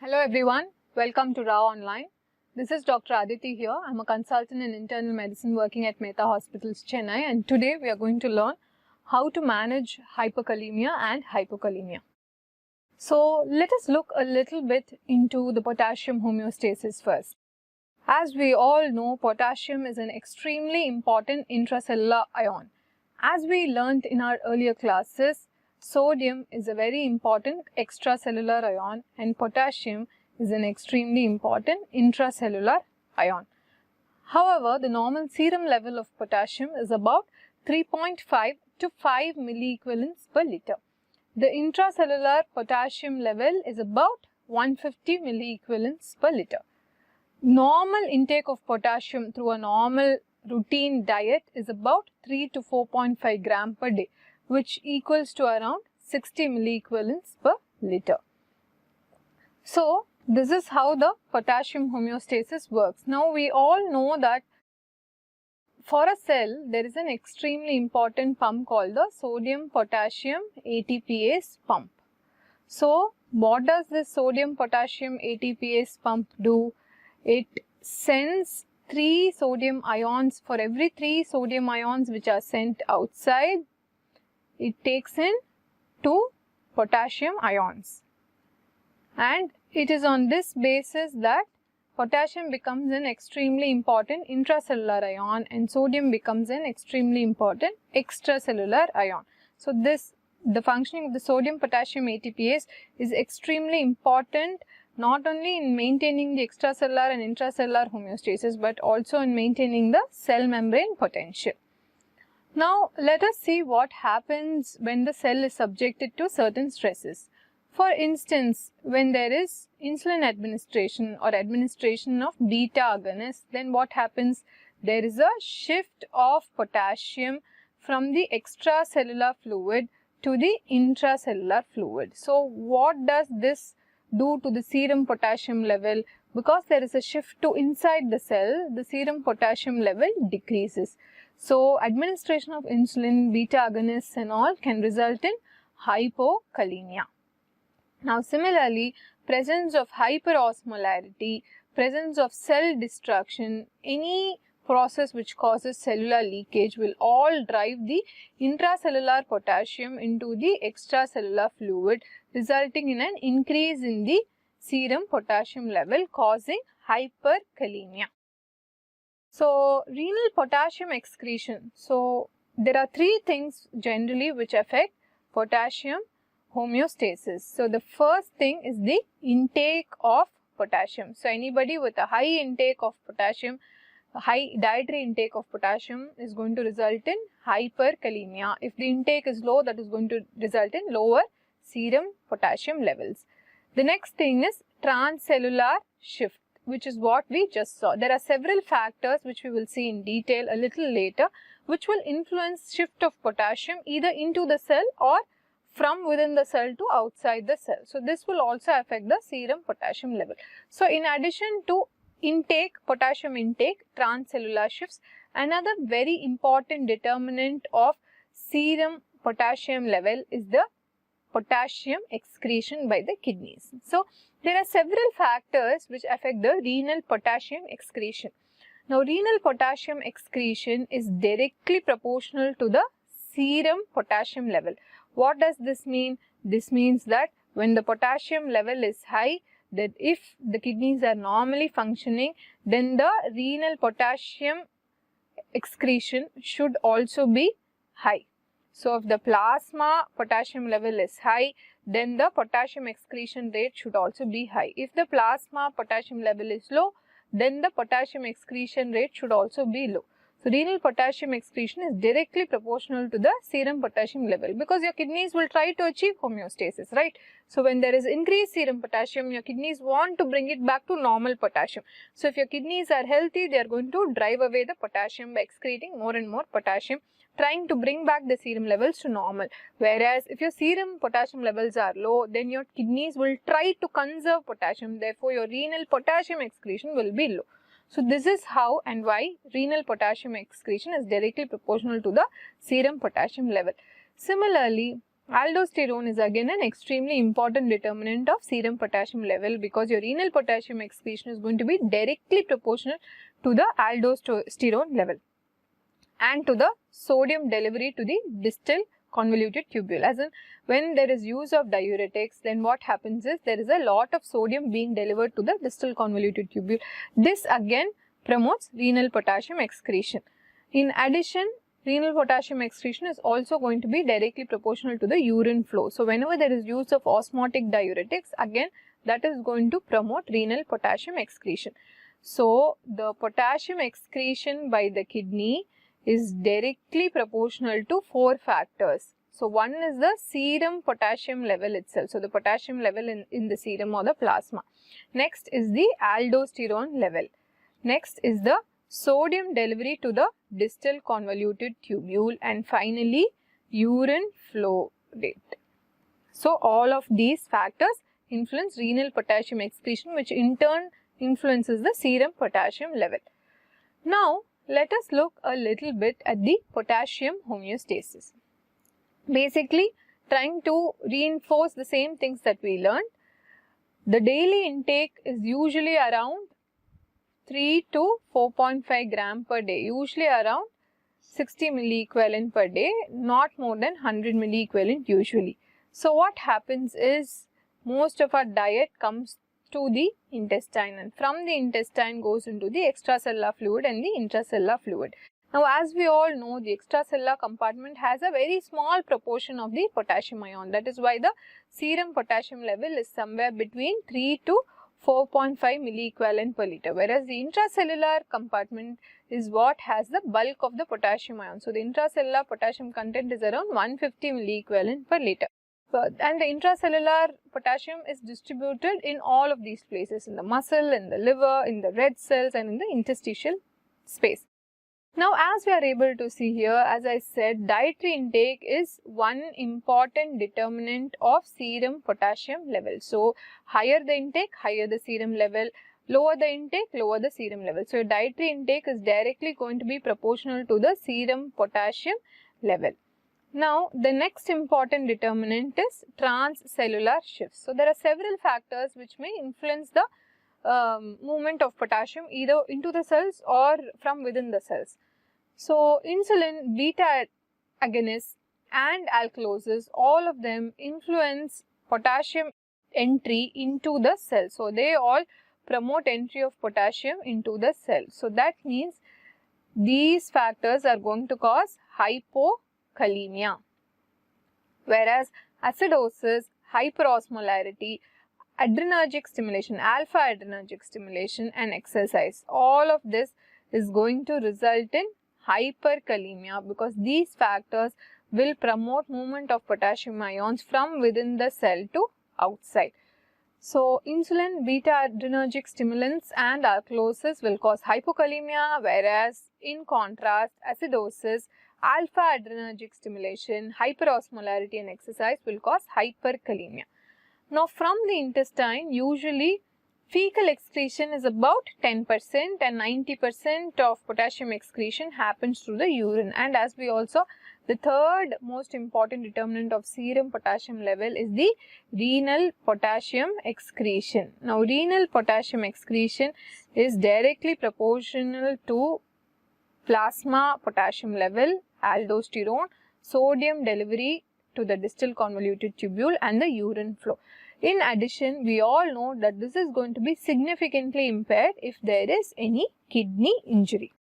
Hello everyone, welcome to Rao Online. This is Dr. Aditi here. I'm a consultant in internal medicine working at Mehta Hospitals, Chennai, and today we are going to learn how to manage hyperkalemia and hypokalemia. So let us look a little bit into the potassium homeostasis first. As we all know, potassium is an extremely important intracellular ion. As we learnt in our earlier classes, sodium is a very important extracellular ion and potassium is an extremely important intracellular ion. However, the normal serum level of potassium is about 3.5 to 5 milliequivalents per liter. The intracellular potassium level is about 150 milliequivalents per liter. Normal intake of potassium through a normal routine diet is about 3 to 4.5 gram per day, which equals to around 60 milliequivalents per liter. So, this is how the potassium homeostasis works. Now, we all know that for a cell, there is an extremely important pump called the sodium potassium ATPase pump. So, what does this sodium potassium ATPase pump do? It sends 3 sodium ions. For every 3 sodium ions which are sent outside, it takes in 2 potassium ions. And it is on this basis that potassium becomes an extremely important intracellular ion and sodium becomes an extremely important extracellular ion. So, the functioning of the sodium potassium ATPase is extremely important not only in maintaining the extracellular and intracellular homeostasis but also in maintaining the cell membrane potential. Now, let us see what happens when the cell is subjected to certain stresses. For instance, when there is insulin administration or administration of beta agonist, then what happens? There is a shift of potassium from the extracellular fluid to the intracellular fluid. So, what does this do to the serum potassium level? Because there is a shift to inside the cell, the serum potassium level decreases. So, administration of insulin, beta agonists and all can result in hypokalemia. Now, similarly, presence of hyperosmolarity, presence of cell destruction, any process which causes cellular leakage will all drive the intracellular potassium into the extracellular fluid, resulting in an increase in the serum potassium level causing hyperkalemia. So, renal potassium excretion. So, there are 3 things generally which affect potassium homeostasis. So, the first thing is the intake of potassium. So, anybody with a high intake of potassium, high dietary intake of potassium is going to result in hyperkalemia. If the intake is low, that is going to result in lower serum potassium levels. The next thing is transcellular shift, which is what we just saw. There are several factors which we will see in detail a little later, which will influence shift of potassium either into the cell or from within the cell to outside the cell. So, this will also affect the serum potassium level. So, in addition to intake, potassium intake, transcellular shifts, another very important determinant of serum potassium level is the potassium excretion by the kidneys. So, there are several factors which affect the renal potassium excretion. Now, renal potassium excretion is directly proportional to the serum potassium level. What does this mean? This means that when the potassium level is high, that if the kidneys are normally functioning, then the renal potassium excretion should also be high. So, if the plasma potassium level is high, then the potassium excretion rate should also be high. If the plasma potassium level is low, then the potassium excretion rate should also be low. So, renal potassium excretion is directly proportional to the serum potassium level because your kidneys will try to achieve homeostasis, right? So, when there is increased serum potassium, your kidneys want to bring it back to normal potassium. So, if your kidneys are healthy, they are going to drive away the potassium by excreting more and more potassium, trying to bring back the serum levels to normal. Whereas, if your serum potassium levels are low, then your kidneys will try to conserve potassium. Therefore, your renal potassium excretion will be low. So, this is how and why renal potassium excretion is directly proportional to the serum potassium level. Similarly, Aldosterone is again an extremely important determinant of serum potassium level because your renal potassium excretion is going to be directly proportional to the aldosterone level and to the sodium delivery to the distal convoluted tubule. As in, when there is use of diuretics, then what happens is there is a lot of sodium being delivered to the distal convoluted tubule. This again promotes renal potassium excretion. In addition, renal potassium excretion is also going to be directly proportional to the urine flow. So, whenever there is use of osmotic diuretics, again that is going to promote renal potassium excretion. So, the potassium excretion by the kidney is directly proportional to 4 factors. So, one is the serum potassium level itself. So, the potassium level in the serum or the plasma. Next is the aldosterone level. Next is the sodium delivery to the distal convoluted tubule, and finally urine flow rate. So, all of these factors influence renal potassium excretion, which in turn influences the serum potassium level. Now, let us look a little bit at the potassium homeostasis. Basically, trying to reinforce the same things that we learned. The daily intake is usually around 3 to 4.5 gram per day, usually around 60 milliequivalent per day, not more than 100 milliequivalent usually. So, what happens is most of our diet comes to the intestine, and from the intestine goes into the extracellular fluid and the intracellular fluid. Now, as we all know, the extracellular compartment has a very small proportion of the potassium ion. That is why the serum potassium level is somewhere between 3 to 4.5 milliequivalent per liter, whereas the intracellular compartment is what has the bulk of the potassium ion. So, the intracellular potassium content is around 150 milliequivalent per liter. And the intracellular potassium is distributed in all of these places, in the muscle, in the liver, in the red cells and in the interstitial space. Now, as we are able to see here, as I said, dietary intake is one important determinant of serum potassium level. So, higher the intake, higher the serum level, lower the intake, lower the serum level. So, dietary intake is directly going to be proportional to the serum potassium level. Now, the next important determinant is transcellular shifts. So, there are several factors which may influence the movement of potassium either into the cells or from within the cells. So, insulin, beta agonists and alkalosis, all of them influence potassium entry into the cell. So, they all promote entry of potassium into the cell. So, that means these factors are going to cause hypokalemia, whereas acidosis, hyperosmolarity, adrenergic stimulation, alpha adrenergic stimulation and exercise, all of this is going to result in hyperkalemia because these factors will promote movement of potassium ions from within the cell to outside. So, insulin, beta adrenergic stimulants and alkalosis will cause hypokalemia, whereas in contrast acidosis, alpha adrenergic stimulation, hyperosmolarity and exercise will cause hyperkalemia. Now, from the intestine, usually fecal excretion is about 10% and 90% of potassium excretion happens through the urine. And as we also, the third most important determinant of serum potassium level is the renal potassium excretion. Now, renal potassium excretion is directly proportional to plasma potassium level, aldosterone, sodium delivery to the distal convoluted tubule and the urine flow. In addition, we all know that this is going to be significantly impaired if there is any kidney injury.